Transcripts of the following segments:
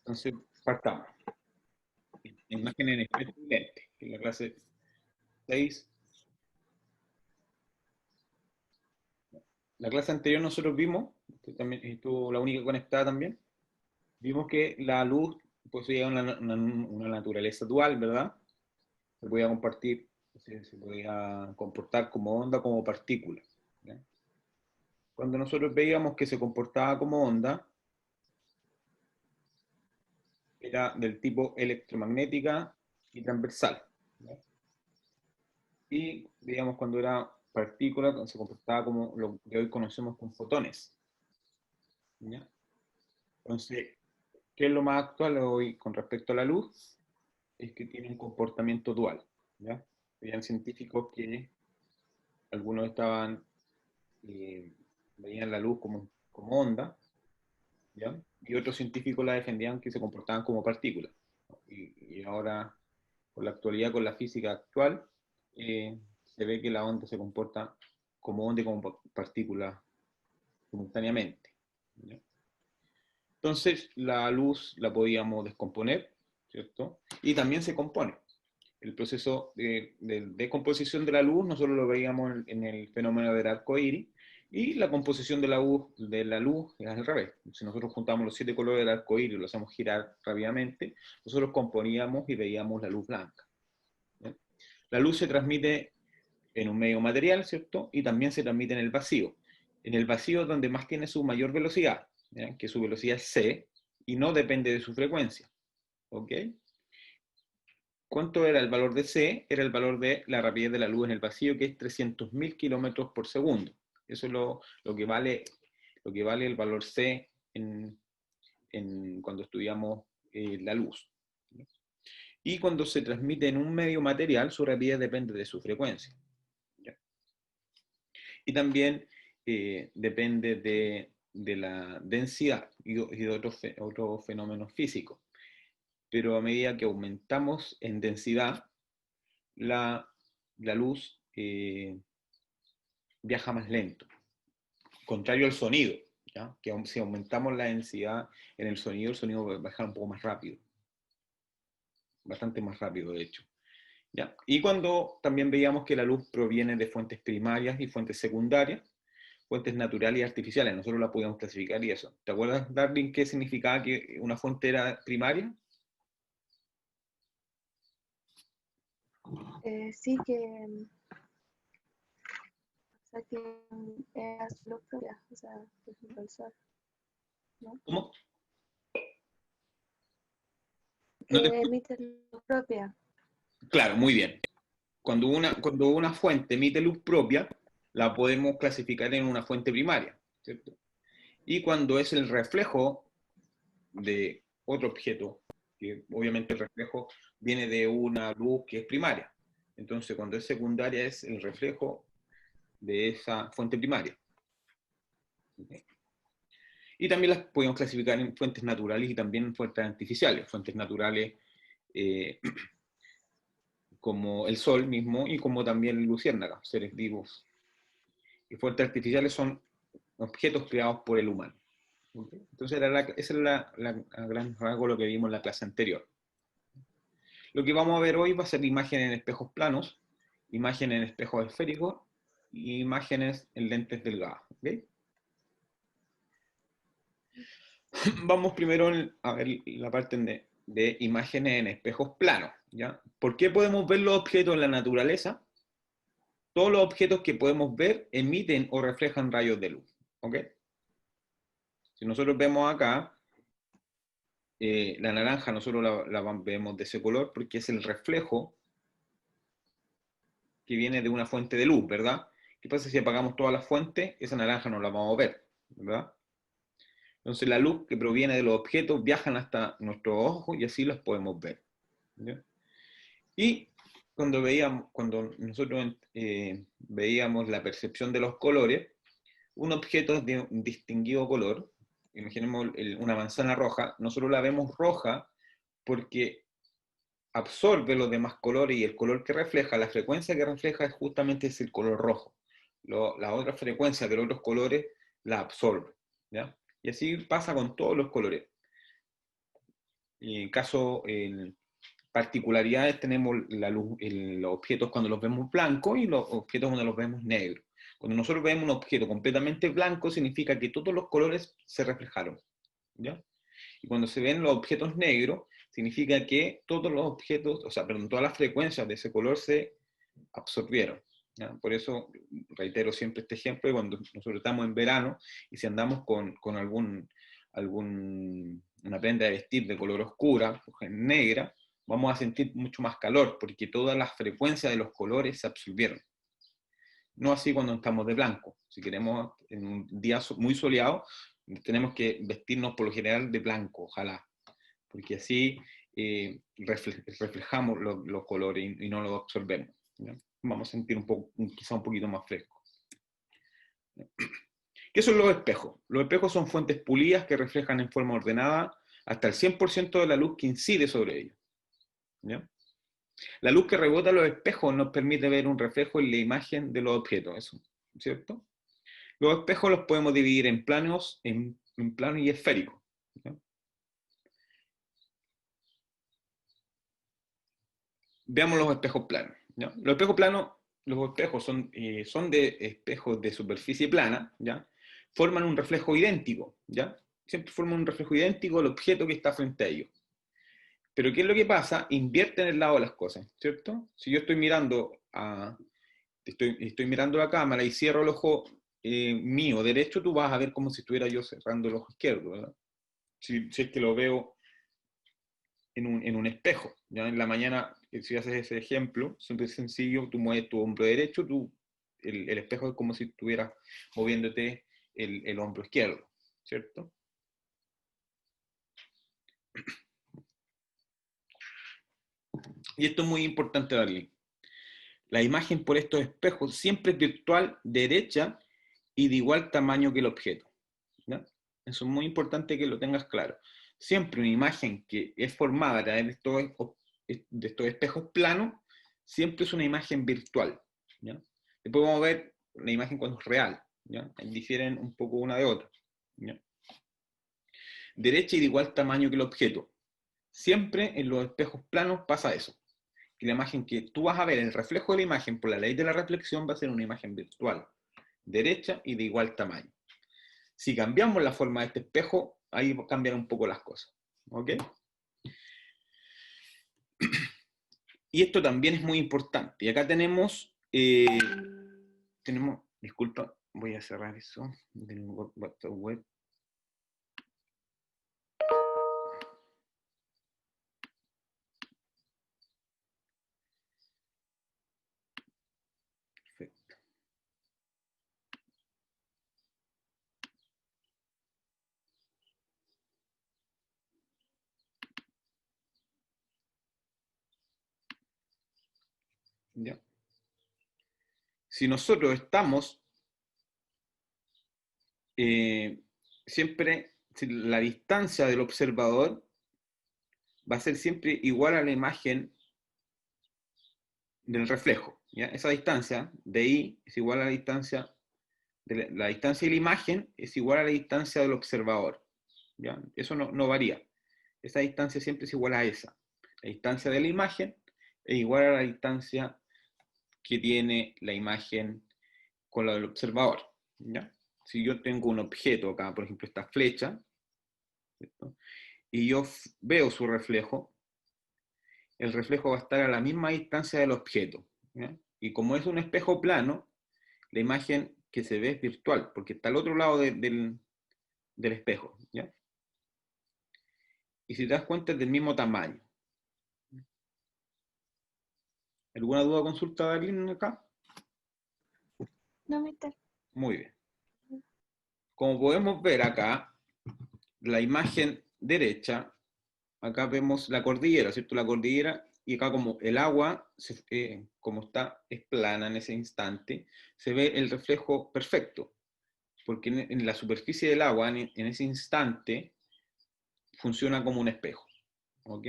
Entonces, partamos. Imagen en espejo y lente. En la clase 6. La clase anterior nosotros vimos, que también estuvo la única conectada también, vimos que la luz poseía una naturaleza dual, ¿verdad? Se podía compartir, se podía comportar como onda, como partícula. ¿Ya? Cuando nosotros veíamos que se comportaba como onda, era del tipo electromagnética y transversal. ¿Ya? Y veíamos cuando era partícula, cuando se comportaba como lo que hoy conocemos como fotones. ¿Ya? Entonces, ¿qué es lo más actual hoy con respecto a la luz? Es que tiene un comportamiento dual. ¿Ya? Habían científicos que algunos estaban, eh, veían la luz como onda, ¿ya? Y otros científicos la defendían que se comportaban como partículas. Y ahora, con la actualidad, con la física actual, se ve que la onda se comporta como onda y como partícula simultáneamente. ¿Ya? Entonces, la luz la podíamos descomponer, ¿cierto? Y también se compone. El proceso de decomposición de la luz, nosotros lo veíamos en el fenómeno del arco iris, y la composición de la luz es al revés. Si nosotros juntamos los 7 colores del arco iris y lo hacemos girar rápidamente, nosotros componíamos y veíamos la luz blanca. ¿Ya? La luz se transmite en un medio material, ¿cierto? Y también se transmite en el vacío. En el vacío es donde más tiene su mayor velocidad, ¿ya? Que su velocidad es c, y no depende de su frecuencia. ¿Ok? ¿Cuánto era el valor de c? Era el valor de la rapidez de la luz en el vacío, que es 300.000 kilómetros por segundo. Eso es lo que vale el valor c cuando estudiamos la luz. Y cuando se transmite en un medio material, su rapidez depende de su frecuencia. ¿Ya? Y también depende de la densidad y de otros fenómenos físicos. Pero a medida que aumentamos en densidad, la luz viaja más lento, contrario al sonido, ¿ya? Que si aumentamos la densidad en el sonido va a bajar un poco más rápido, bastante más rápido de hecho. ¿Ya? Y cuando también veíamos que la luz proviene de fuentes primarias y fuentes secundarias, fuentes naturales y artificiales, nosotros la podíamos clasificar y eso. ¿Te acuerdas, Darwin, qué significaba que una fuente era primaria? Sí, o sea, que es luz propia, o sea, por ejemplo, el sol, ¿no? ¿Cómo? No te... Que emite luz propia. Claro, muy bien. Cuando una fuente emite luz propia, la podemos clasificar en una fuente primaria, ¿cierto? Y cuando es el reflejo de otro objeto, que obviamente el reflejo viene de una luz que es primaria. Entonces, cuando es secundaria es el reflejo de esa fuente primaria. ¿Okay? Y también las podemos clasificar en fuentes naturales y también en fuentes artificiales. Fuentes naturales eh, como el sol mismo y como también luciérnagas, seres vivos. Y fuentes artificiales son objetos creados por el humano. ¿Okay? Entonces, esa es la gran rasgo lo que vimos en la clase anterior. Lo que vamos a ver hoy va a ser imágenes en espejos planos, imágenes en espejos esféricos y imágenes en lentes delgadas. ¿Okay? Vamos primero a ver la parte de imágenes en espejos planos. ¿Ya? ¿Por qué podemos ver los objetos en la naturaleza? Todos los objetos que podemos ver emiten o reflejan rayos de luz. ¿Okay? Si nosotros vemos acá, la naranja nosotros la vemos de ese color porque es el reflejo que viene de una fuente de luz, ¿verdad? ¿Qué pasa si apagamos todas las fuentes? Esa naranja no la vamos a ver, ¿verdad? Entonces la luz que proviene de los objetos viajan hasta nuestros ojos y así los podemos ver. ¿Ya? Y cuando nosotros veíamos la percepción de los colores, un objeto de un distinguido color, imaginemos una manzana roja, nosotros la vemos roja porque absorbe los demás colores y el color que refleja, la frecuencia que refleja es justamente el color rojo. La otra frecuencia de los otros colores la absorbe. ¿Ya? Y así pasa con todos los colores. En caso, particularidades, tenemos la luz, los objetos cuando los vemos blancos y los objetos cuando los vemos negros. Cuando nosotros vemos un objeto completamente blanco, significa que todos los colores se reflejaron, ¿ya? Y cuando se ven los objetos negros, significa que todos los objetos, o sea, perdón, todas las frecuencias de ese color se absorbieron, ¿ya? Por eso reitero siempre este ejemplo, cuando nosotros estamos en verano y si andamos con una prenda de vestir de color oscura, negra, vamos a sentir mucho más calor, porque todas las frecuencias de los colores se absorbieron. No así cuando estamos de blanco. Si queremos en un día muy soleado, tenemos que vestirnos por lo general de blanco, ojalá, porque así reflejamos los colores y no los absorbemos, ¿ya? Vamos a sentir quizá un poquito más fresco. ¿Qué son los espejos? Los espejos son fuentes pulidas que reflejan en forma ordenada hasta el 100% de la luz que incide sobre ellos, ¿ya? La luz que rebota los espejos nos permite ver un reflejo en la imagen de los objetos, eso, ¿cierto? Los espejos los podemos dividir en planos, en plano y esférico, ¿ya? Veamos los espejos planos, ¿ya? Los espejos planos, los espejos son de espejos de superficie plana, ¿ya? Forman un reflejo idéntico, ¿ya? Siempre forman un reflejo idéntico al objeto que está frente a ellos. Pero ¿qué es lo que pasa? Invierten el lado de las cosas, ¿cierto? Si yo estoy mirando mirando la cámara y cierro el ojo mío derecho, tú vas a ver como si estuviera yo cerrando el ojo izquierdo, ¿verdad? Si es que lo veo en un espejo, ¿ya? En la mañana, si haces ese ejemplo, siempre es sencillo, tú mueves tu hombro derecho, el espejo es como si estuvieras moviéndote el hombro izquierdo, ¿cierto? Y esto es muy importante, Darlene. La imagen por estos espejos siempre es virtual, derecha y de igual tamaño que el objeto, ¿ya? Eso es muy importante que lo tengas claro. Siempre una imagen que es formada a través de estos espejos planos, siempre es una imagen virtual, ¿ya? Después vamos a ver la imagen cuando es real, ¿ya? Difieren un poco una de otra, ¿ya? Derecha y de igual tamaño que el objeto. Siempre en los espejos planos pasa eso. Que la imagen que tú vas a ver, el reflejo de la imagen por la ley de la reflexión va a ser una imagen virtual, derecha y de igual tamaño. Si cambiamos la forma de este espejo, ahí cambian un poco las cosas, ¿ok? Y esto también es muy importante. Y acá tenemos, disculpa, voy a cerrar eso del WhatsApp web. Perfecto. ¿Ya? Si nosotros estamos siempre, la distancia del observador va a ser siempre igual a la imagen del reflejo, ¿ya? Esa distancia de I es igual a la distancia, la distancia de la imagen es igual a la distancia del observador, ¿ya? Eso no varía. Esa distancia siempre es igual a esa. La distancia de la imagen es igual a la distancia que tiene la imagen con la del observador, ¿ya? Si yo tengo un objeto acá, por ejemplo, esta flecha, ¿cierto? Y yo veo su reflejo, el reflejo va a estar a la misma distancia del objeto, ¿ya? Y como es un espejo plano, la imagen que se ve es virtual, porque está al otro lado del espejo, ¿ya? Y si te das cuenta es del mismo tamaño. ¿Alguna duda o consulta de alguien acá? No me tal. Muy bien. Como podemos ver acá, la imagen derecha, acá vemos la cordillera, ¿cierto? La cordillera, y acá como el agua, como es plana en ese instante, se ve el reflejo perfecto, porque en la superficie del agua, en ese instante, funciona como un espejo, ¿ok?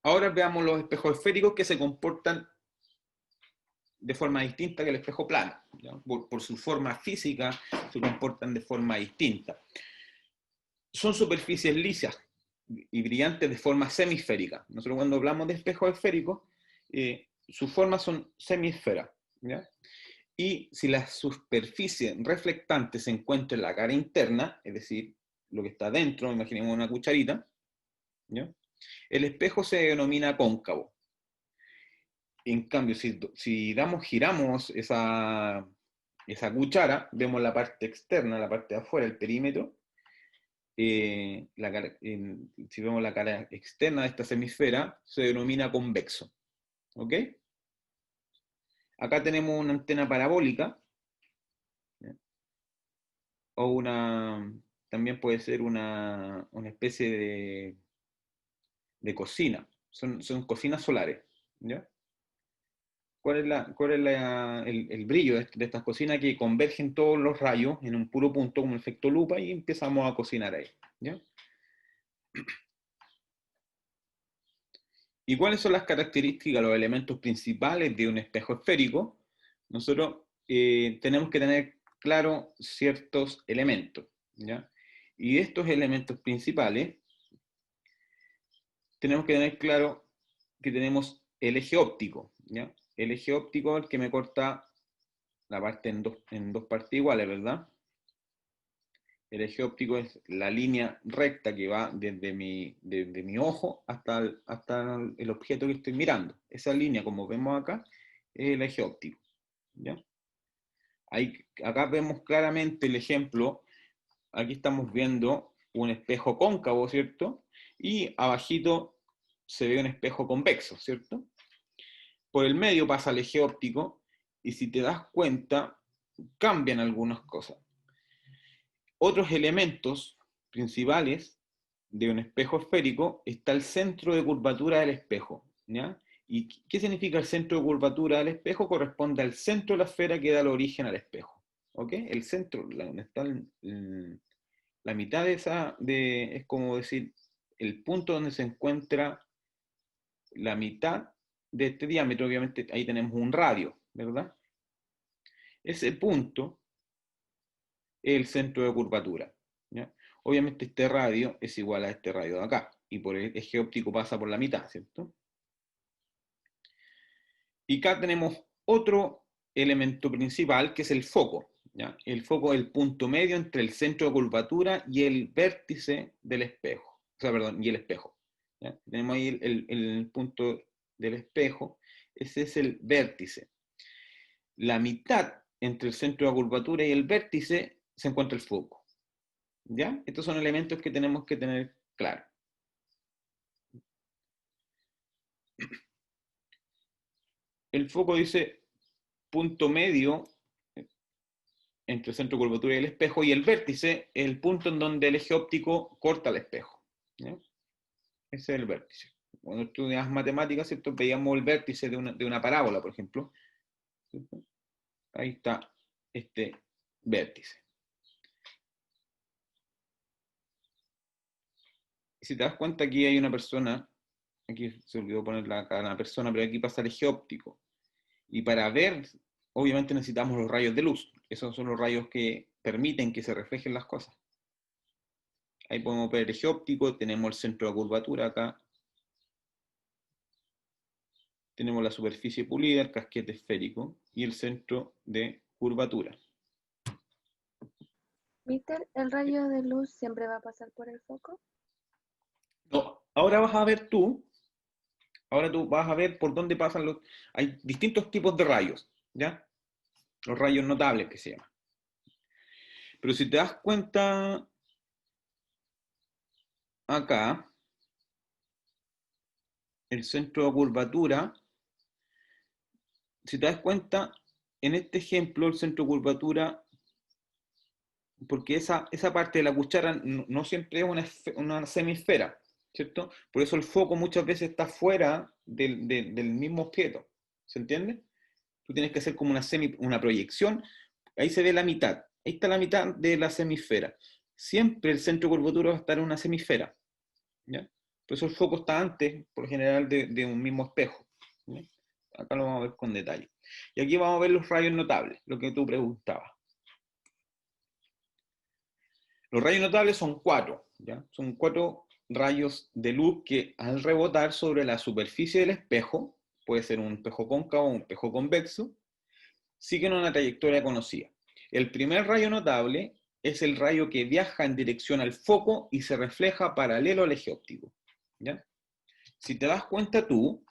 Ahora veamos los espejos esféricos que se comportan de forma distinta que el espejo plano, ¿ya? Por su forma física se comportan de forma distinta. son superficies lisas y brillantes de forma semisférica. Nosotros cuando hablamos de espejos esféricos, sus formas son semiesferas, ¿ya? Y si la superficie reflectante se encuentra en la cara interna, es decir, lo que está dentro, imaginemos una cucharita, ¿ya? El espejo se denomina cóncavo. En cambio, si giramos esa cuchara, vemos la parte externa, la parte de afuera, el perímetro. Si vemos la cara externa de esta semisfera, se denomina convexo. ¿Ok? Acá tenemos una antena parabólica, ¿ya? O también puede ser una especie de cocina. Son cocinas solares, ¿ya? ¿Cuál es el brillo de estas cocinas? Que convergen todos los rayos en un puro punto, como el efecto lupa, y empezamos a cocinar ahí, ¿ya? ¿Y cuáles son las características, los elementos principales de un espejo esférico? Nosotros tenemos que tener claro ciertos elementos, ¿ya? Y estos elementos principales, tenemos que tener claro que tenemos el eje óptico, ¿ya? El eje óptico es el que me corta la parte en dos partes iguales, ¿verdad? El eje óptico es la línea recta que va desde mi ojo hasta el objeto que estoy mirando. Esa línea, como vemos acá, es el eje óptico, ¿ya? Acá vemos claramente el ejemplo. Aquí estamos viendo un espejo cóncavo, ¿cierto? Y abajito se ve un espejo convexo, ¿cierto? Por el medio pasa el eje óptico y si te das cuenta, cambian algunas cosas. Otros elementos principales de un espejo esférico está el centro de curvatura del espejo, ¿ya? ¿Y qué significa el centro de curvatura del espejo? Corresponde al centro de la esfera que da el origen al espejo, ¿ok? El centro, donde está la mitad de es como decir, el punto donde se encuentra la mitad de este diámetro. Obviamente ahí tenemos un radio, ¿verdad? Ese punto es el centro de curvatura, ¿ya? Obviamente este radio es igual a este radio de acá, y por el eje óptico pasa por la mitad, ¿cierto? Y acá tenemos otro elemento principal, que es el foco, ¿ya? El foco es el punto medio entre el centro de curvatura y el vértice del espejo, o sea, perdón, y el espejo, ¿ya? Tenemos ahí el punto del espejo, ese es el vértice. La mitad entre el centro de curvatura y el vértice se encuentra el foco, ¿ya? Estos son elementos que tenemos que tener claro. El foco dice punto medio entre el centro de curvatura y el espejo, y el vértice es el punto en donde el eje óptico corta el espejo, ¿ya? Ese es el vértice. Cuando estudias matemáticas, ¿cierto? Veíamos el vértice de una parábola, por ejemplo, ¿cierto? Ahí está este vértice. Si te das cuenta, aquí hay una persona, aquí se olvidó poner la persona, pero aquí pasa el eje óptico. Y para ver, obviamente necesitamos los rayos de luz. Esos son los rayos que permiten que se reflejen las cosas. Ahí podemos ver el eje óptico, tenemos el centro de curvatura acá. Tenemos la superficie pulida, el casquete esférico y el centro de curvatura. ¿Mister, el rayo de luz siempre va a pasar por el foco? No, ahora vas a ver ahora tú vas a ver por dónde pasan hay distintos tipos de rayos, ¿ya? Los rayos notables que se llaman. Pero si te das cuenta acá, el centro de curvatura, si te das cuenta, en este ejemplo, el centro de curvatura, porque esa parte de la cuchara no siempre es una semisfera, ¿cierto? Por eso el foco muchas veces está fuera del mismo objeto, ¿se entiende? Tú tienes que hacer como una proyección, ahí se ve la mitad, ahí está la mitad de la semisfera. Siempre el centro de curvatura va a estar en una semisfera, ¿ya? Por eso el foco está antes, por lo general, de un mismo espejo, ¿ya? Acá lo vamos a ver con detalle. Y aquí vamos a ver los rayos notables, lo que tú preguntabas. Los rayos notables son 4, ¿ya? Son 4 rayos de luz que al rebotar sobre la superficie del espejo, puede ser un espejo cóncavo o un espejo convexo, siguen una trayectoria conocida. El primer rayo notable es el rayo que viaja en dirección al foco y se refleja paralelo al eje óptico, ¿ya? Si te das cuenta tú,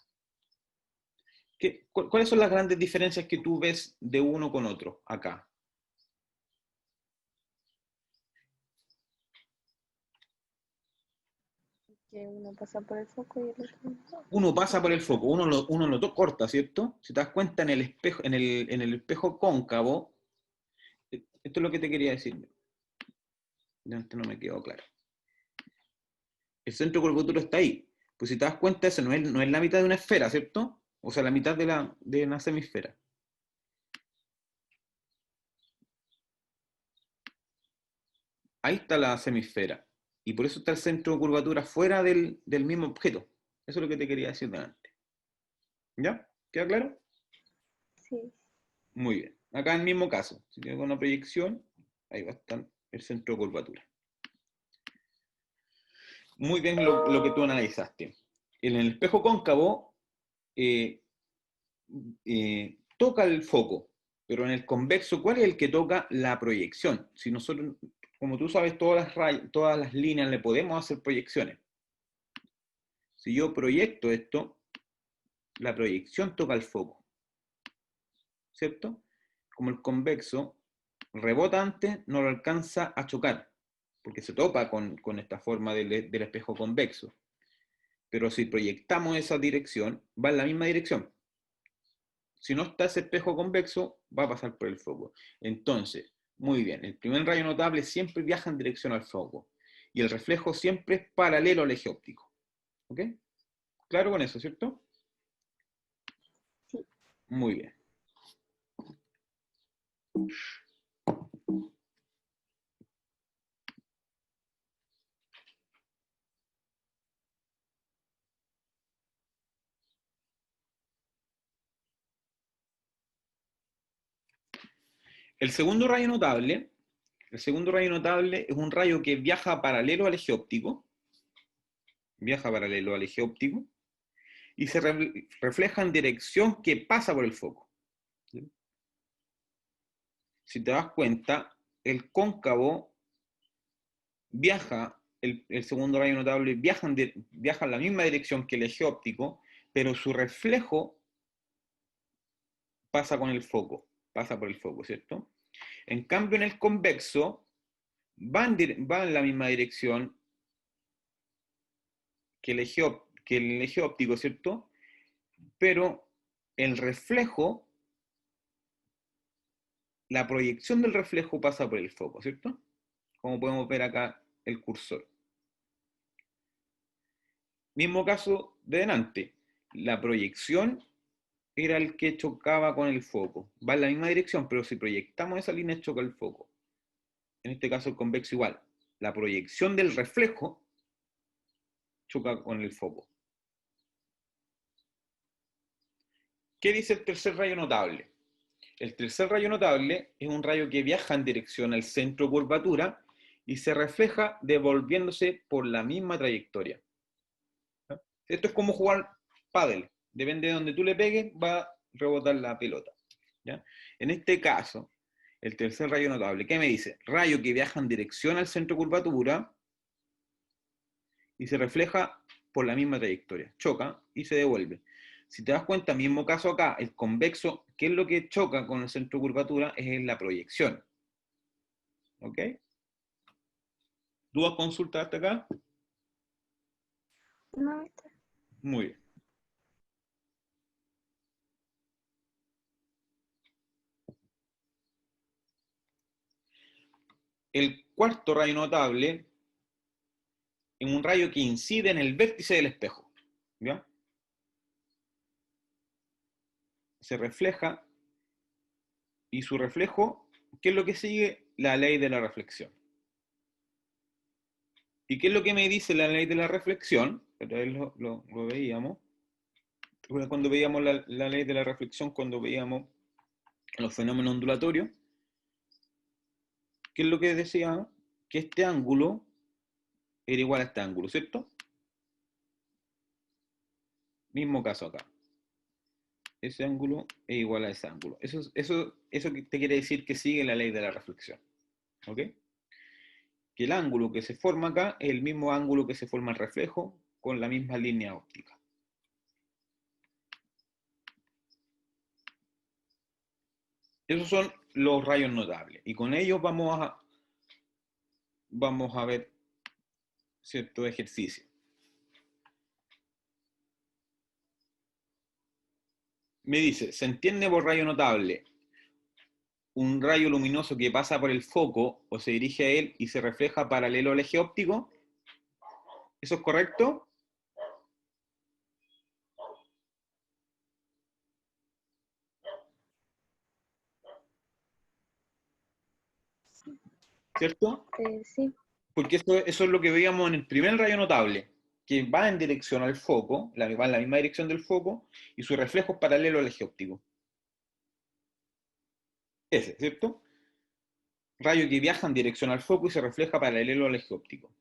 ¿cuáles son las grandes diferencias que tú ves de uno con otro acá? Que uno pasa por el foco y el otro no. Uno pasa por el foco, uno lo corta, ¿cierto? Si te das cuenta en el espejo, en el espejo cóncavo, esto es lo que te quería decir. Antes no me quedó claro. El centro de curvatura está ahí. Pues si te das cuenta, eso no es la mitad de una esfera, ¿cierto? O sea, la mitad de una semisfera. Ahí está la semisfera. Y por eso está el centro de curvatura fuera del mismo objeto. Eso es lo que te quería decir delante. ¿Ya? ¿Queda claro? Sí. Muy bien. Acá en el mismo caso, si tengo una proyección, ahí va a estar el centro de curvatura. Muy bien lo que tú analizaste. En el espejo cóncavo toca el foco, pero en el convexo, ¿cuál es el que toca la proyección? Si nosotros, como tú sabes, todas las líneas le podemos hacer proyecciones. Si yo proyecto esto, la proyección toca el foco, ¿cierto? Como el convexo rebota antes, no lo alcanza a chocar, porque se topa con esta forma del espejo convexo. Pero si proyectamos esa dirección, va en la misma dirección. Si no está ese espejo convexo, va a pasar por el foco. Entonces, muy bien, el primer rayo notable siempre viaja en dirección al foco y el reflejo siempre es paralelo al eje óptico. ¿Ok? Claro con eso, ¿cierto? Sí. Muy bien. El segundo rayo notable es un rayo que viaja paralelo al eje óptico, y se refleja en dirección que pasa por el foco. Si te das cuenta, el cóncavo viaja, el segundo rayo notable viaja en la misma dirección que el eje óptico, pero su reflejo pasa por el foco, ¿cierto? En cambio, en el convexo va en la misma dirección que el eje óptico, ¿cierto? Pero el reflejo, la proyección del reflejo pasa por el foco, ¿cierto? Como podemos ver acá el cursor. Mismo caso de delante, la proyección era el que chocaba con el foco. Va en la misma dirección, pero si proyectamos esa línea choca el foco. En este caso el convexo igual. La proyección del reflejo choca con el foco. ¿Qué dice el tercer rayo notable? El tercer rayo notable es un rayo que viaja en dirección al centro de curvatura y se refleja devolviéndose por la misma trayectoria. Esto es como jugar pádel. Depende de donde tú le pegues, va a rebotar la pelota. ¿Ya? En este caso, el tercer rayo notable, ¿qué me dice? Rayo que viaja en dirección al centro de curvatura y se refleja por la misma trayectoria. Choca y se devuelve. Si te das cuenta, mismo caso acá, el convexo, ¿qué es lo que choca con el centro de curvatura? Es la proyección. ¿Ok? ¿Dudas, consultas hasta acá? No, está. Muy bien. El cuarto rayo notable es un rayo que incide en el vértice del espejo. ¿Ya? Se refleja y su reflejo, ¿qué es lo que sigue? La ley de la reflexión. ¿Y qué es lo que me dice la ley de la reflexión? Otra vez lo veíamos. Cuando veíamos la ley de la reflexión, cuando veíamos los fenómenos ondulatorios, ¿qué es lo que decía? Que este ángulo era igual a este ángulo, ¿cierto? Mismo caso acá. Ese ángulo es igual a ese ángulo. Eso te quiere decir que sigue la ley de la reflexión. ¿Ok? Que el ángulo que se forma acá es el mismo ángulo que se forma el reflejo con la misma línea óptica. Esos son los rayos notables. Y con ellos vamos a ver cierto ejercicio. Me dice, ¿se entiende por rayo notable un rayo luminoso que pasa por el foco o se dirige a él y se refleja paralelo al eje óptico? ¿Eso es correcto? ¿Cierto? Sí. Porque eso es lo que veíamos en el primer rayo notable, que va en dirección al foco, va en la misma dirección del foco, y su reflejo es paralelo al eje óptico. Ese, ¿cierto? Rayo que viaja en dirección al foco y se refleja paralelo al eje óptico,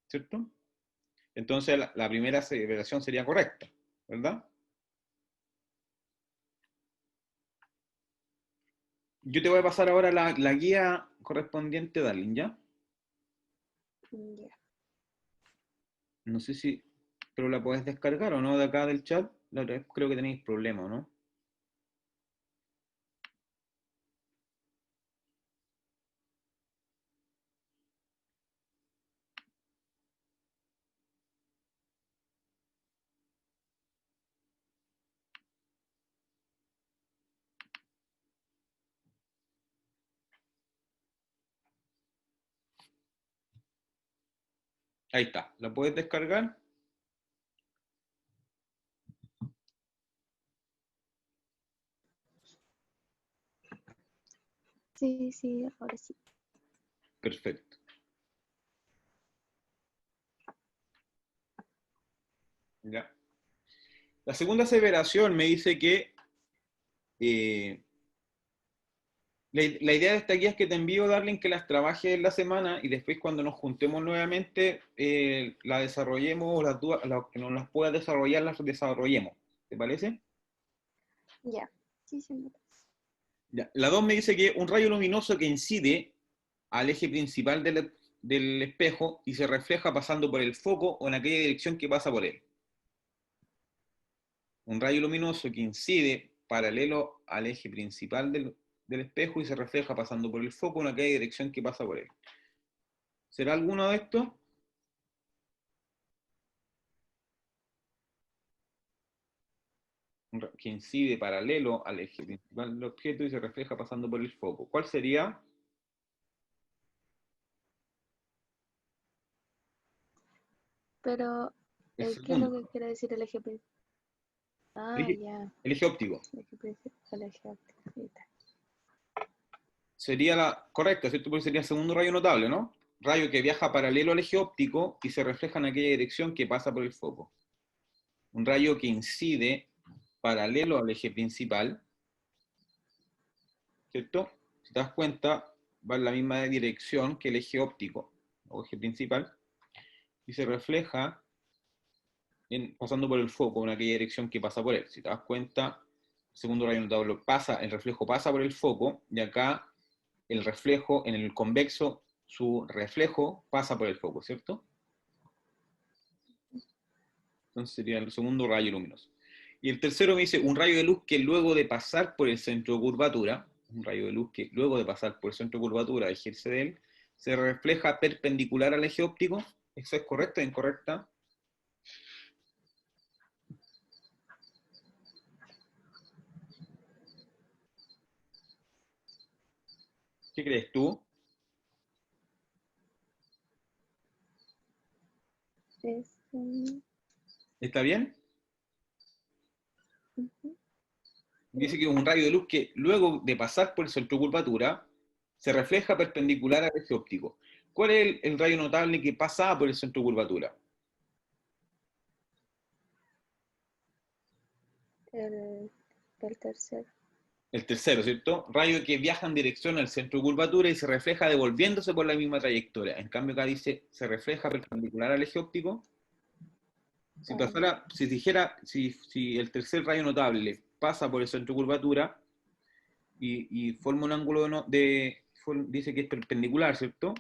¿cierto? Entonces la primera aseveración sería correcta, ¿verdad? Yo te voy a pasar ahora la guía correspondiente, Darling, ¿ya? Ya. No sé si, pero la puedes descargar o no de acá del chat. La otra vez creo que tenéis problema, ¿no? Ahí está, ¿la puedes descargar? Sí, ahora sí. Perfecto. Ya. La segunda aseveración me dice que eh, la idea de esta guía es que te envío, Darling, que las trabajes en la semana y después cuando nos juntemos nuevamente la desarrollemos, las dudas, que no las puedas desarrollar, las desarrollemos. ¿Te parece? Ya. Sí, me parece. Ya. La 2 me dice que un rayo luminoso que incide al eje principal del espejo y se refleja pasando por el foco o en aquella dirección que pasa por él. Un rayo luminoso que incide paralelo al eje principal del espejo y se refleja pasando por el foco en aquella dirección que pasa por él. ¿Será alguno de estos? Que incide paralelo al eje principal del objeto y se refleja pasando por el foco. ¿Cuál sería? Pero, El ¿qué es lo segundo. que quiere decir el eje principal? El Ah, eje, ya. el eje óptico. El eje principal, el eje óptico. Ahí está. Sería la correcta, ¿cierto? Porque sería el segundo rayo notable, ¿no? Rayo que viaja paralelo al eje óptico y se refleja en aquella dirección que pasa por el foco. Un rayo que incide paralelo al eje principal, ¿cierto? Si te das cuenta, va en la misma dirección que el eje óptico o eje principal y se refleja pasando por el foco en aquella dirección que pasa por él. Si te das cuenta, el segundo rayo notable el reflejo pasa por el foco y acá el reflejo en el convexo, su reflejo pasa por el foco, ¿cierto? Entonces sería el segundo rayo luminoso. Y el tercero me dice un rayo de luz que luego de pasar por el centro de curvatura, un rayo de luz que luego de pasar por el centro de curvatura ejerce de él, se refleja perpendicular al eje óptico. ¿Eso es correcto o incorrecta? ¿Qué crees tú? Es un... ¿Está bien? Dice Sí. que es un rayo de luz que luego de pasar por el centro de curvatura se refleja perpendicular al eje óptico. ¿Cuál es el rayo notable que pasa por el centro de curvatura? El tercero. El tercero, ¿cierto? Rayo que viaja en dirección al centro de curvatura y se refleja devolviéndose por la misma trayectoria. En cambio, acá dice, se refleja perpendicular al eje óptico. Si pasara, si dijera, si el tercer rayo notable pasa por el centro de curvatura y forma un ángulo dice que es perpendicular, ¿cierto?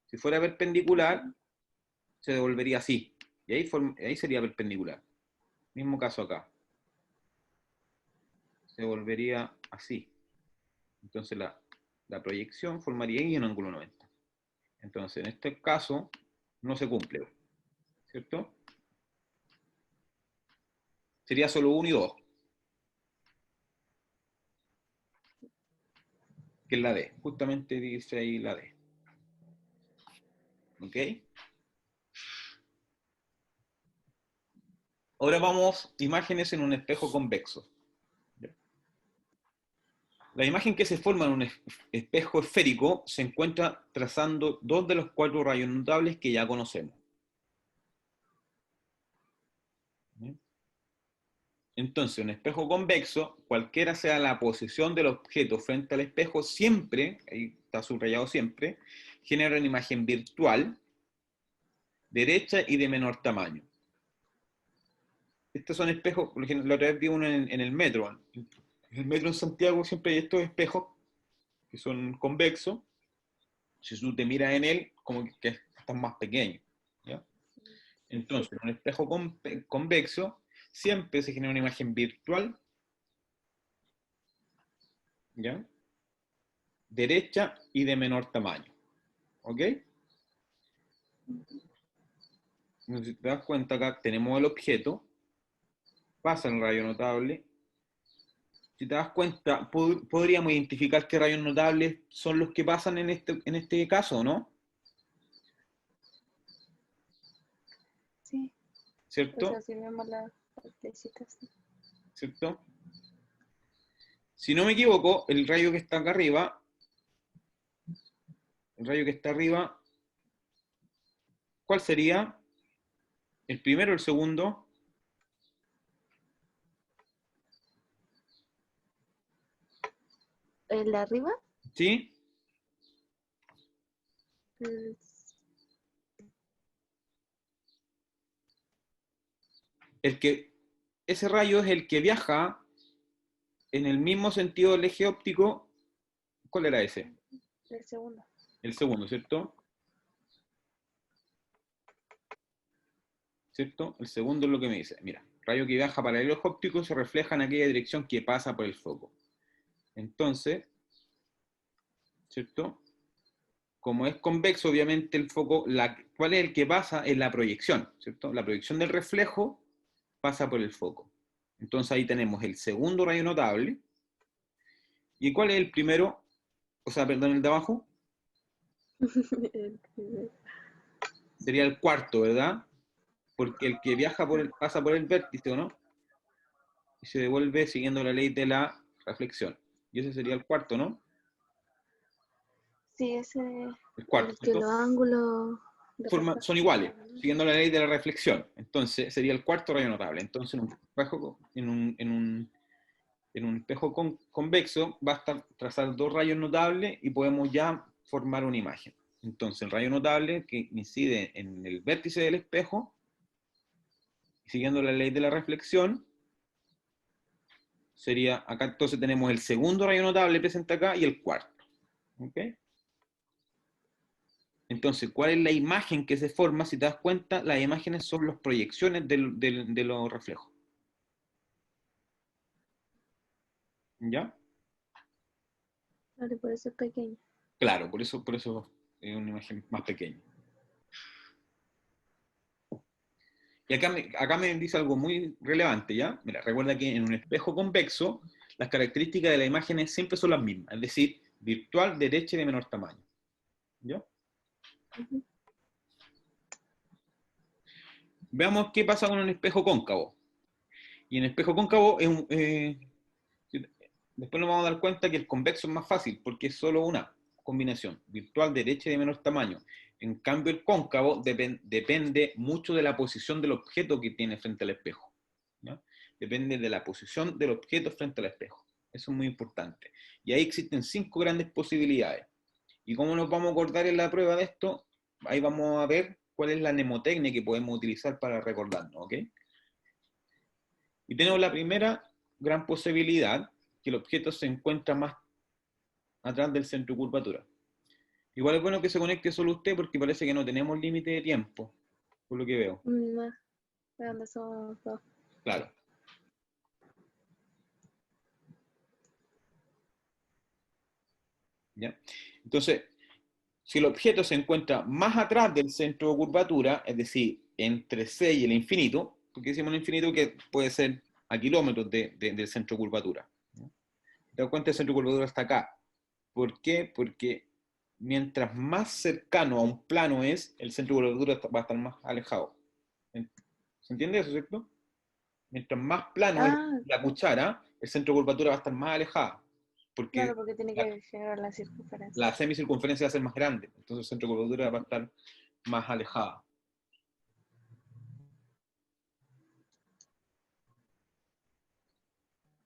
Si fuera perpendicular, se devolvería así. Y ahí sería perpendicular. Mismo caso acá. Se devolvería así. Entonces la proyección formaría ahí un ángulo 90. Entonces, en este caso, no se cumple, ¿cierto? Sería solo 1 y 2, que es la D. Justamente dice ahí la D. ¿Ok? Ahora vamos imágenes en un espejo convexo. La imagen que se forma en un espejo esférico se encuentra trazando 2 de los 4 rayos notables que ya conocemos. Entonces, un espejo convexo, cualquiera sea la posición del objeto frente al espejo, siempre, ahí está subrayado siempre, genera una imagen virtual, derecha y de menor tamaño. Estos son espejos, por ejemplo, la otra vez vi uno en el metro. En el metro en Santiago siempre hay estos espejos que son convexos. Si tú te miras en él, como que están más pequeños. ¿Ya? Entonces, en un espejo convexo siempre se genera una imagen virtual, ¿ya? Derecha y de menor tamaño. ¿Ok? Si te das cuenta, acá tenemos el objeto, pasa el rayo notable. Si te das cuenta, podríamos identificar qué rayos notables son los que pasan en este caso, ¿no? Sí, pues ¿Cierto? así vemos las partecitas. ¿Cierto? Si no me equivoco, el rayo que está acá arriba, el rayo que está arriba, ¿cuál sería? ¿El primero o el segundo? ¿El de arriba? ¿Sí? El- Ese rayo es el que viaja en el mismo sentido del eje óptico. ¿Cuál era ese? el segundo. El segundo, ¿cierto? ¿Cierto? El segundo es lo que me dice. Mira, rayo que viaja para el ojo óptico se refleja en aquella dirección que pasa por el foco. Entonces, ¿cierto? Como es convexo, obviamente el foco, ¿cuál es el que pasa? Es la proyección, ¿cierto? La proyección del reflejo pasa por el foco. Entonces ahí tenemos el segundo rayo notable. ¿Y cuál es el primero? O sea, perdón, el de abajo. El primero. Sería el cuarto, ¿verdad? Porque el que viaja pasa por el vértice, ¿o no? Y se devuelve siguiendo la ley de la reflexión. Y ese sería el cuarto, ¿no? Sí, ese El cuarto, el que ¿cierto? los ángulos de Son refracción. iguales, siguiendo la ley de la reflexión. Entonces sería el cuarto rayo notable. Entonces en un espejo, en un espejo convexo basta trazar 2 rayos notables y podemos ya formar una imagen. Entonces el rayo notable que incide en el vértice del espejo, siguiendo la ley de la reflexión, sería, acá entonces tenemos el segundo rayo notable presente acá y el cuarto. ¿Ok? Entonces, ¿cuál es la imagen que se forma? Si te das cuenta, las imágenes son las proyecciones de los reflejos. ¿Ya? Vale, por eso es pequeño. Claro, por eso es una imagen más pequeña. Y acá me dice algo muy relevante, ¿ya? Mira, recuerda que en un espejo convexo, las características de las imágenes siempre son las mismas, es decir, virtual, derecha y de menor tamaño. ¿Ya? Ujú. Veamos qué pasa con un espejo cóncavo. Y en espejo cóncavo después nos vamos a dar cuenta que el convexo es más fácil porque es solo una combinación, virtual, derecha y de menor tamaño. En cambio, el cóncavo depende mucho de la posición del objeto que tiene frente al espejo. ¿Ya? Depende de la posición del objeto frente al espejo. Eso es muy importante. Y ahí existen 5 grandes posibilidades. ¿Y cómo nos vamos a acordar en la prueba de esto? Ahí vamos a ver cuál es la mnemotecnia que podemos utilizar para recordarnos, ¿ok? Y tenemos la primera gran posibilidad, que el objeto se encuentra más atrás del centro de curvatura. Igual es bueno que se conecte solo usted porque parece que no tenemos límite de tiempo, por lo que veo. No, ¿de dónde somos dos? Claro. ¿Ya? Entonces, si el objeto se encuentra más atrás del centro de curvatura, es decir, entre C y el infinito, porque decimos el infinito que puede ser a kilómetros del centro de curvatura. ¿No? Te das cuenta, el centro de curvatura está acá. ¿Por qué? Porque mientras más cercano a un plano es, el centro de curvatura va a estar más alejado. ¿Se entiende eso, cierto? Mientras más plano es Ah, la cuchara, el centro de curvatura va a estar más alejado. Porque claro, porque tiene la, que generar la circunferencia. la semicircunferencia va a ser más grande. Entonces el centro de curvatura va a estar más alejado.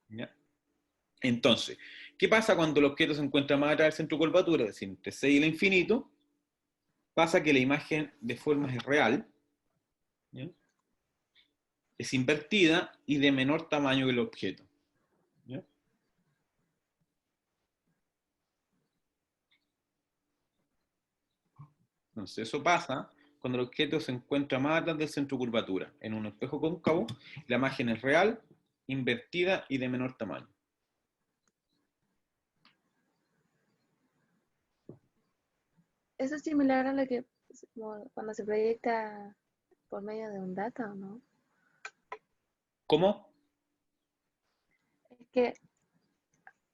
¿Ya? Entonces, ¿qué pasa cuando el objeto se encuentra más atrás del centro de curvatura? Es decir, entre C y el infinito, pasa que la imagen de forma es real, ¿ya? Es invertida y de menor tamaño que el objeto. ¿Ya? Entonces, eso pasa cuando el objeto se encuentra más atrás del centro de curvatura, en un espejo cóncavo, la imagen es real, invertida y de menor tamaño. Eso es similar a lo que como cuando se proyecta por medio de un data, ¿o no? ¿Cómo? Es que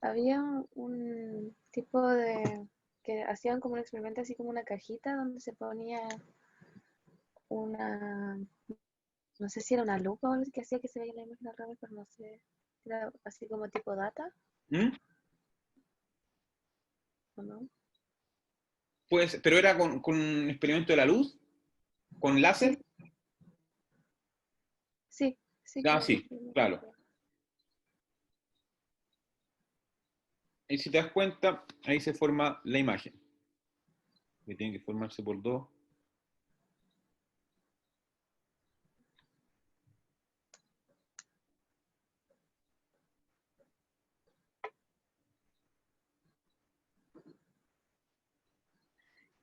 había un tipo de que hacían como un experimento así como una cajita donde se ponía una, no sé si era una lupa o algo así que hacía que se veía la imagen al revés, pero no sé, era así como tipo data, ¿Mm? ¿o no? Pues, pero era con un experimento de la luz, con láser. Sí, sí, sí, Ah, creo que sí, sí, me claro. acuerdo. Y si te das cuenta, ahí se forma la imagen, que tiene que formarse por dos.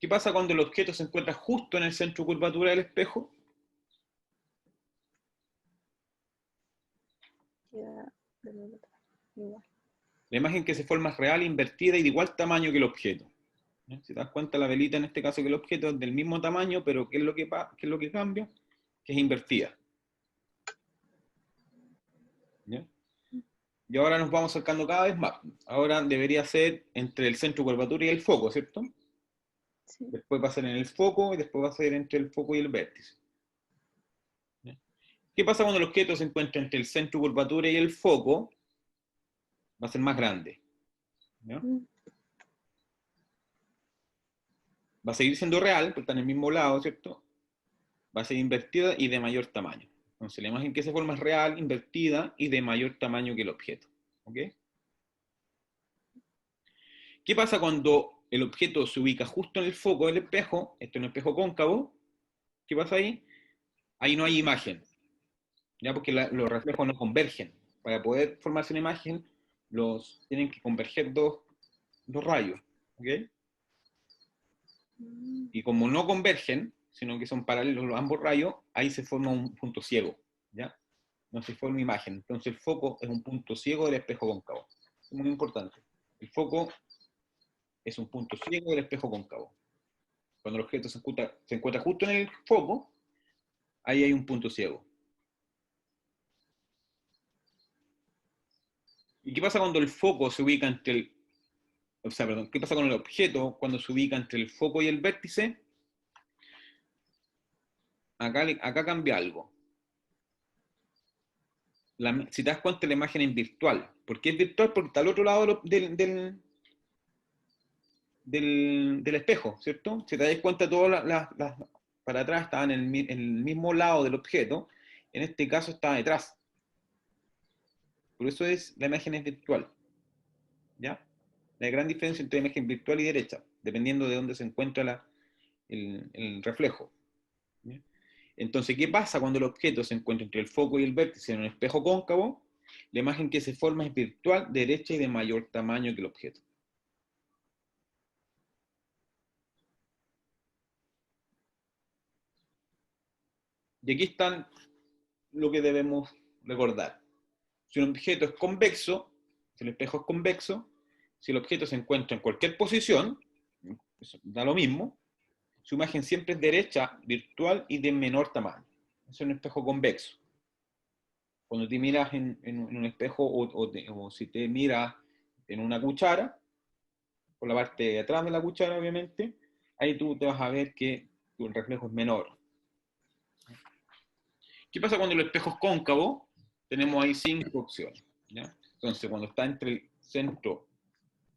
¿Qué pasa cuando el objeto se encuentra justo en el centro de curvatura del espejo? Queda del mismo tamaño, igual. La imagen que se forma es real, invertida y de igual tamaño que el objeto. ¿Ya? Si te das cuenta, la velita en este caso que el objeto es del mismo tamaño, pero ¿qué es lo qué es lo que cambia? Que es invertida. ¿Ya? Y ahora nos vamos acercando cada vez más. Ahora debería ser entre el centro de curvatura y el foco, ¿cierto? Sí. Después va a ser en el foco y después va a ser entre el foco y el vértice. ¿Ya? ¿Qué pasa cuando el objeto se encuentra entre el centro de curvatura y el foco? Va a ser más grande. ¿Ya? Mm. Va a seguir siendo real, porque está en el mismo lado, ¿cierto? Va a ser invertida y de mayor tamaño. Entonces la imagen que se forma es real, invertida y de mayor tamaño que el objeto. ¿Ok? ¿Qué pasa cuando el objeto se ubica justo en el foco del espejo? Esto es un espejo cóncavo. ¿Qué pasa ahí? Ahí no hay imagen, ¿ya? Porque los reflejos no convergen. Para poder formarse una imagen, tienen que converger dos rayos. ¿Ok? Mm. Y como no convergen, sino que son paralelos los ambos rayos, ahí se forma un punto ciego. ¿Ya? No se forma imagen. Entonces el foco es un punto ciego del espejo cóncavo. Es muy importante. El foco es un punto ciego del espejo cóncavo. Cuando el objeto se encuentra justo en el foco, ahí hay un punto ciego. ¿Y qué pasa cuando el foco se ubica entre el... O sea, perdón, ¿qué pasa con el objeto cuando se ubica entre el foco y el vértice? Acá cambia algo. Si te das cuenta, la imagen es virtual. ¿Por qué es virtual? Porque está al otro lado del espejo, ¿cierto? Si te das cuenta, todas para atrás estaban en el mismo lado del objeto. En este caso está detrás. Por eso la imagen es virtual. ¿Ya? La gran diferencia entre imagen virtual y derecha, dependiendo de dónde se encuentra el reflejo. ¿Ya? Entonces, ¿qué pasa cuando el objeto se encuentra entre el foco y el vértice en un espejo cóncavo? La imagen que se forma es virtual, derecha y de mayor tamaño que el objeto. Y aquí están lo que debemos recordar. Si un objeto es convexo, si el espejo es convexo, si el objeto se encuentra en cualquier posición, eso da lo mismo, su imagen siempre es derecha, virtual y de menor tamaño. Es un espejo convexo. Cuando te miras en un espejo o si te miras en una cuchara, por la parte de atrás de la cuchara, obviamente, ahí tú te vas a ver que el reflejo es menor. ¿Qué pasa cuando el espejo es cóncavo? Tenemos ahí 5 opciones. ¿Ya? Entonces, cuando está entre el centro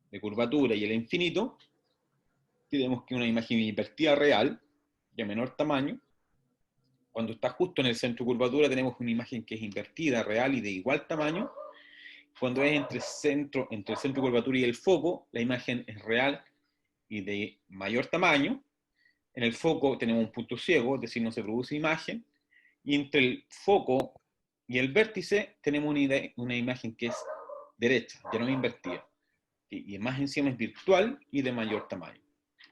de curvatura y el infinito, tenemos que una imagen invertida real, de menor tamaño. Cuando está justo en el centro de curvatura, tenemos una imagen que es invertida, real y de igual tamaño. Cuando es entre el centro de curvatura y el foco, la imagen es real y de mayor tamaño. En el foco tenemos un punto ciego, es decir, no se produce imagen. Y entre el foco y el vértice tenemos una imagen que es derecha, ya no es invertida. Y más encima es virtual y de mayor tamaño.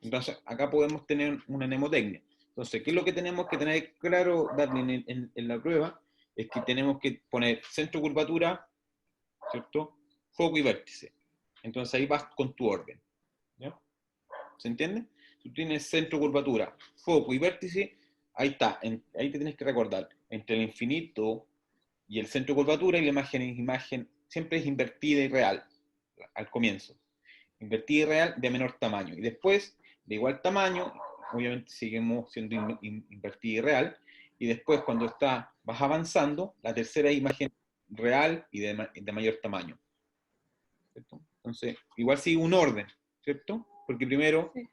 Entonces, acá podemos tener una mnemotecnia. Entonces, ¿qué es lo que tenemos que tener claro, Darling, en la prueba? Es que tenemos que poner centro curvatura, ¿cierto? Foco y vértice. Entonces ahí vas con tu orden. ¿Ya? ¿Se entiende? Tú tienes centro curvatura, foco y vértice, ahí está. Ahí te tienes que recordar. Entre el infinito y el centro curvatura y la imagen siempre es invertida y real al comienzo. Invertida y real de menor tamaño. Y después, de igual tamaño, obviamente seguimos siendo invertida y real. Y después, cuando vas avanzando, la tercera imagen real y de mayor tamaño. ¿Cierto? Entonces, igual sigue un orden, ¿cierto? Porque primero, Sí.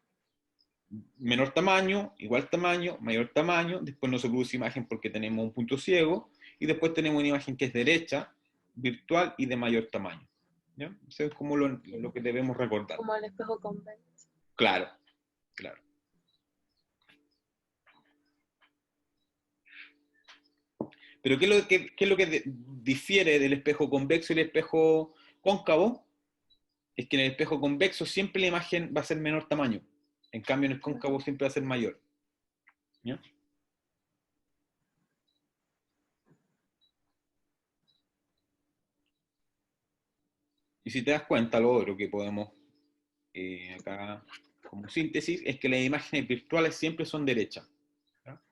menor tamaño, igual tamaño, mayor tamaño, después no se produce imagen porque tenemos un punto ciego, y después tenemos una imagen que es derecha, virtual y de mayor tamaño. ¿Ya? Eso es como lo que debemos recordar. Como el espejo convexo. Claro, claro. Pero ¿qué es lo que difiere del espejo convexo y el espejo cóncavo? Es que en el espejo convexo siempre la imagen va a ser menor tamaño. En cambio, en el cóncavo siempre va a ser mayor. ¿Ya? Y si te das cuenta, lo otro que podemos acá como síntesis es que las imágenes virtuales siempre son derechas. ¿Ya?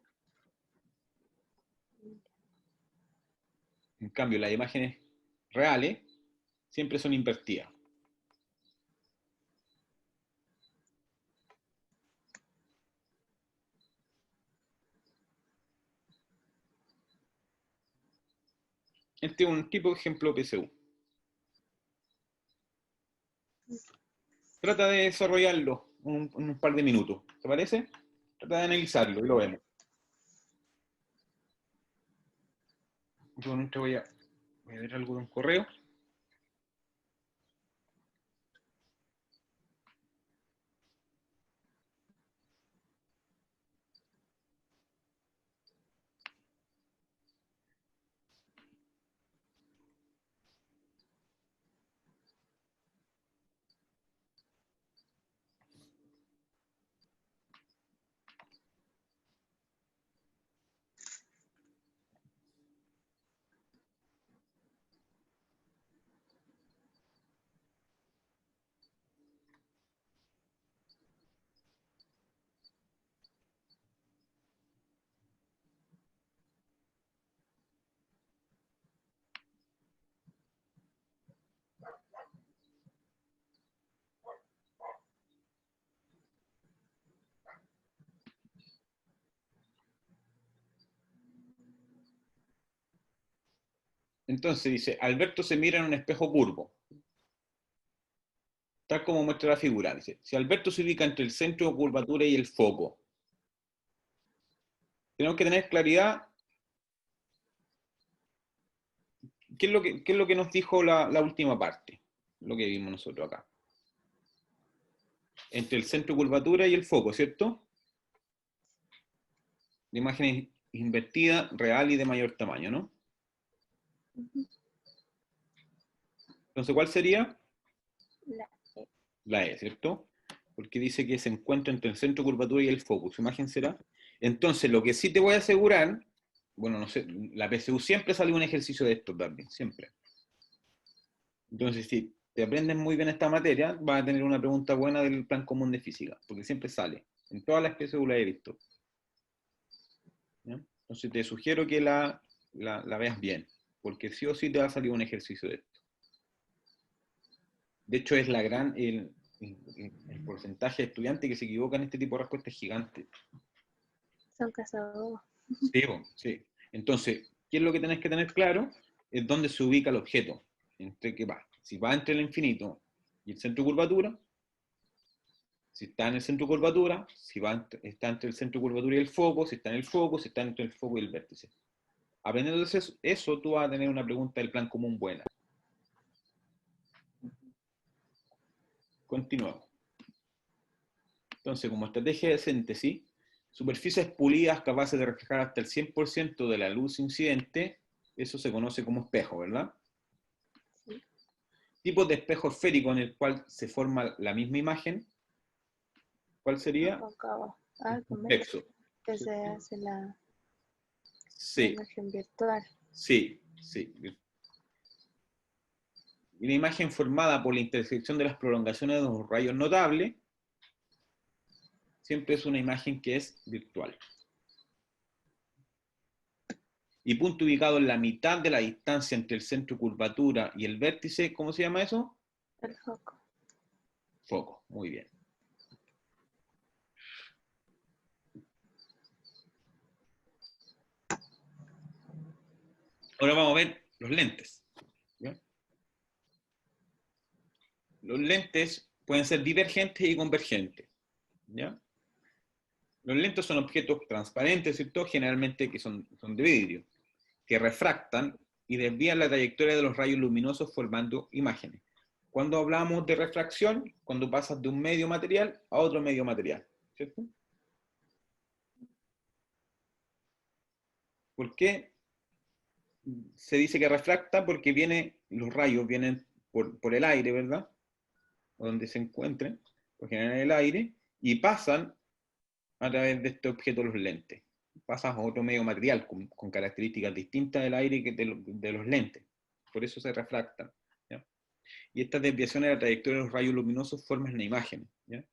En cambio, las imágenes reales siempre son invertidas. Este es un tipo de ejemplo PSU. Trata de desarrollarlo en un par de minutos. ¿Te parece? Trata de analizarlo y lo vemos. Yo voy a ver algo de un correo. Entonces dice, Alberto se mira en un espejo curvo, tal como muestra la figura. Dice, si Alberto se ubica entre el centro de curvatura y el foco, tenemos que tener claridad qué es lo que nos dijo la última parte. lo que vimos nosotros acá. Entre el centro de curvatura y el foco, ¿cierto? La imagen es invertida, real y de mayor tamaño, ¿no? Entonces, ¿cuál sería? La E. La E, ¿cierto? Porque dice que se encuentra entre el centro de curvatura y el foco. ¿Su imagen será? Entonces, lo que sí te voy a asegurar, bueno, no sé, la PSU siempre sale un ejercicio de esto también, siempre. Entonces, si te aprendes muy bien esta materia, vas a tener una pregunta buena del plan común de física, porque siempre sale. En todas las PSU la he visto. ¿Ya? Entonces, te sugiero que la veas bien, porque sí o sí te va a salir un ejercicio de esto. De hecho, es el porcentaje de estudiantes que se equivocan en este tipo de respuestas es gigante. Son cazados. Sí, sí. Entonces, ¿qué es lo que tenés que tener claro? Es dónde se ubica el objeto. Entre qué va. Si va entre el infinito y el centro de curvatura, si está en el centro de curvatura, si está entre el centro de curvatura y el foco, si está en el foco, si está entre el foco y el vértice. Aprendiendo eso, tú vas a tener una pregunta del plan común buena. Continuamos. Entonces, como estrategia de síntesis, superficies pulidas capaces de reflejar hasta el 100% de la luz incidente, eso se conoce como espejo, ¿verdad? Sí. Tipos de espejo esférico en el cual se forma la misma imagen, ¿cuál sería? Cóncavo. El Convexo. convexo. Que se hace la Sí, imagen virtual. sí, sí. Y una imagen formada por la intersección de las prolongaciones de los rayos notables, siempre es una imagen que es virtual. Y punto ubicado en la mitad de la distancia entre el centro de curvatura y el vértice, ¿cómo se llama eso? El foco. Foco, muy bien. Ahora vamos a ver los lentes. ¿Ya? Los lentes pueden ser divergentes y convergentes. ¿Ya? Los lentes son objetos transparentes, ¿cierto? Generalmente que son de vidrio, que refractan y desvían la trayectoria de los rayos luminosos formando imágenes. Cuando hablamos de refracción, cuando pasas de un medio material a otro medio material, ¿cierto? ¿Por qué se dice que refracta? Porque los rayos vienen por el aire, ¿verdad? O donde se encuentren, por generar el aire, y pasan a través de este objeto los lentes. Pasas a otro medio material con características distintas del aire que de los lentes. Por eso se refractan. ¿Ya? Y estas desviaciones de la trayectoria de los rayos luminosos forman una imagen. ¿Ya?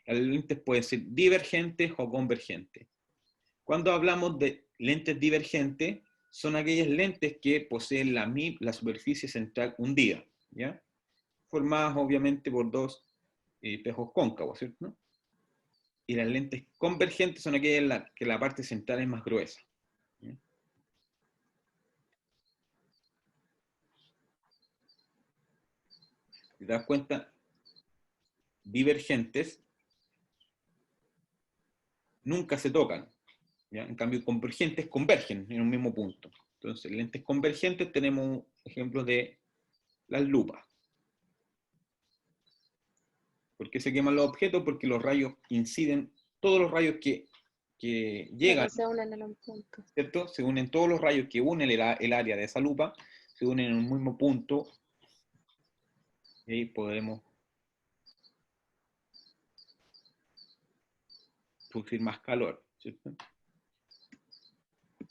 Los lentes pueden ser divergentes o convergentes. Cuando hablamos de lentes divergentes, son aquellas lentes que poseen la superficie central hundida, ¿ya? Formadas obviamente por dos espejos cóncavos, ¿cierto? Y las lentes convergentes son aquellas en que la parte central es más gruesa. ¿Ya? Si te das cuenta, divergentes nunca se tocan. ¿Ya? En cambio, convergentes convergen en un mismo punto. Entonces, lentes convergentes tenemos ejemplos de las lupas. ¿Por qué se queman los objetos? Porque los rayos inciden, todos los rayos que llegan, Pero se unen en un punto. ¿cierto? Se unen todos los rayos que unen el área de esa lupa, se unen en un mismo punto y ahí podemos producir más calor, ¿cierto?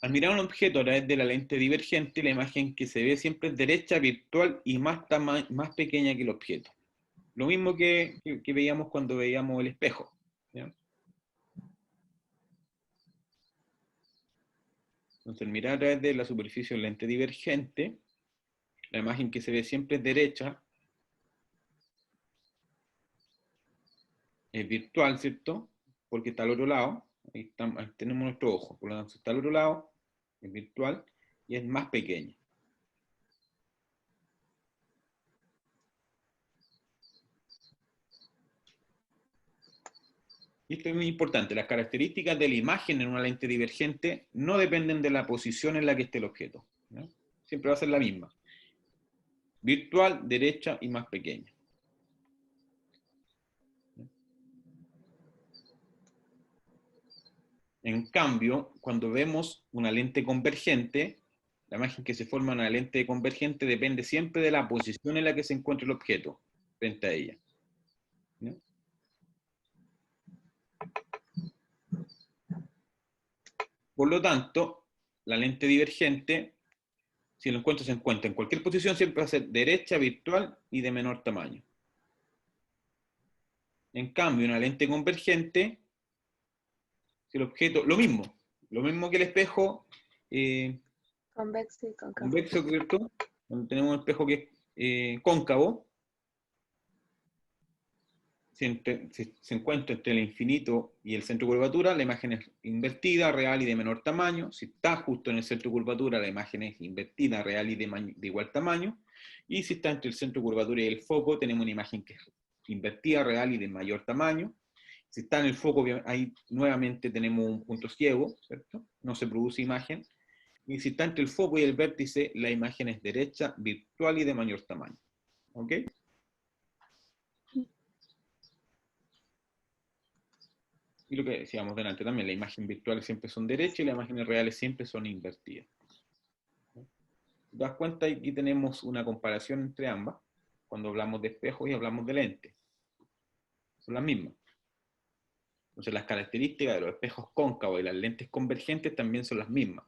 Al mirar un objeto a través de la lente divergente, la imagen que se ve siempre es derecha, virtual y más pequeña que el objeto. Lo mismo que veíamos cuando veíamos el espejo. ¿Ya? Entonces, al mirar a través de la superficie de lente divergente, la imagen que se ve siempre es derecha, es virtual, ¿cierto? Porque está al otro lado, ahí tenemos nuestro ojo, por lo tanto está al otro lado, es virtual y es más pequeña. Y esto es muy importante, las características de la imagen en una lente divergente no dependen de la posición en la que esté el objeto, ¿no? Siempre va a ser la misma. virtual, derecha y más pequeña. En cambio, cuando vemos una lente convergente, la imagen que se forma en una lente convergente depende siempre de la posición en la que se encuentra el objeto frente a ella. ¿No? Por lo tanto, la lente divergente, si lo encuentro, se encuentra en cualquier posición, siempre va a ser derecha, virtual y de menor tamaño. En cambio, una lente convergente, si el objeto, lo mismo que el espejo Convexo y cóncavo. convexo, ¿cierto? Cuando tenemos un espejo que es cóncavo, si se encuentra entre el infinito y el centro de curvatura, la imagen es invertida, real y de menor tamaño. Si está justo en el centro de curvatura, la imagen es invertida, real y de igual tamaño. Y si está entre el centro de curvatura y el foco, tenemos una imagen que es invertida, real y de mayor tamaño. Si está en el foco, ahí nuevamente tenemos un punto ciego, ¿cierto? No se produce imagen. Y si está entre el foco y el vértice, la imagen es derecha, virtual y de mayor tamaño. ¿Ok? Y lo que decíamos delante también, las imágenes virtuales siempre son derechas y las imágenes reales siempre son invertidas. ¿Te das cuenta? Aquí tenemos una comparación entre ambas, cuando hablamos de espejos y hablamos de lentes. Son las mismas. Entonces las características de los espejos cóncavos y las lentes convergentes también son las mismas.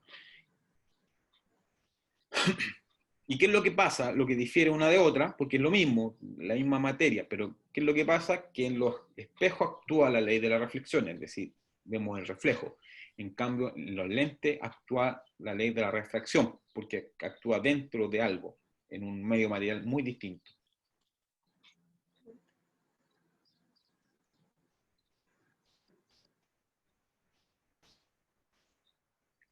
¿Y qué es lo que pasa? Lo que difiere una de otra, porque es lo mismo, la misma materia, pero ¿qué es lo que pasa? Que en los espejos actúa la ley de la reflexión, es decir, vemos el reflejo. En cambio, en los lentes actúa la ley de la refracción, porque actúa dentro de algo, en un medio material muy distinto.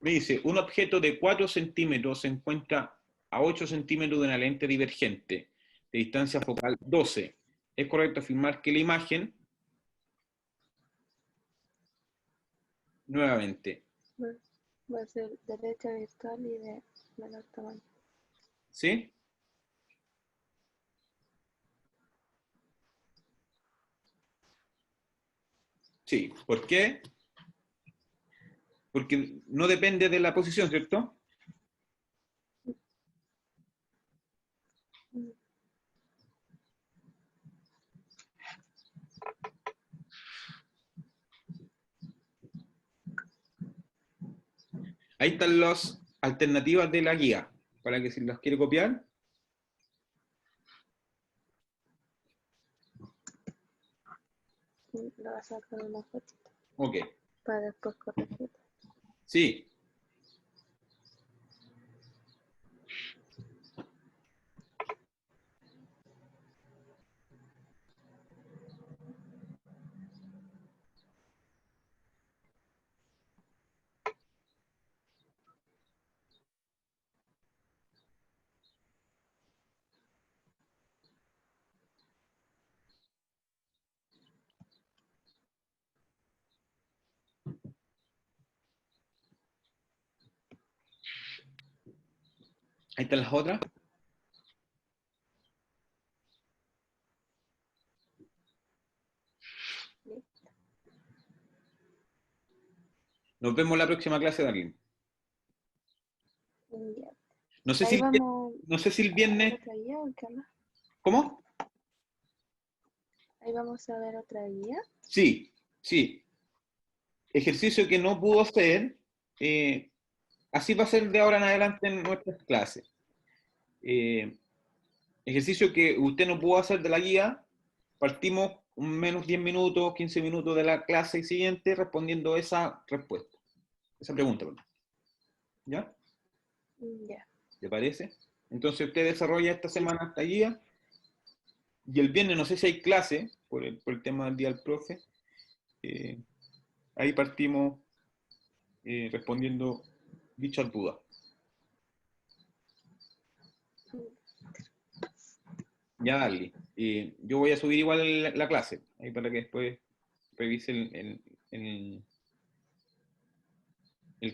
Me dice, un objeto de 4 centímetros se encuentra a 8 centímetros de una lente divergente, de distancia focal 12. ¿Es correcto afirmar que la imagen, nuevamente, Va a ser derecha, virtual y de menor tamaño. ¿sí? Sí. ¿Por qué? Porque no depende de la posición, ¿cierto? Ahí están las alternativas de la guía, para que si las quiere copiar. Le vas a sacar una fotito Ok. para después corregir. Sí. Ahí están las otras. Nos vemos la próxima clase, Darlene. Ya. No sé si Ahí el, vamos no sé si el a ver viernes. otra guía o qué onda. ¿Cómo? Ahí vamos a ver otra guía. Sí, sí. Ejercicio que no pudo hacer. Así va a ser de ahora en adelante en nuestras clases. Ejercicio que usted no pudo hacer de la guía. Partimos un menos 10 minutos, 15 minutos de la clase siguiente respondiendo esa respuesta. Esa pregunta, perdón. ¿Ya? Ya. ¿Le parece? Entonces usted desarrolla esta semana esta guía y el viernes no sé si hay clase por el tema del día del profe. Ahí partimos respondiendo dichas dudas. Ya, dale. Yo voy a subir igual la clase, ahí para que después revise el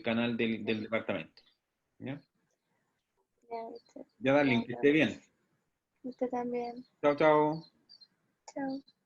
canal del departamento. ¿Ya? Ya, Ya, Darling, ya, que esté bien. gracias. Usted también. Chao, chao. Chao.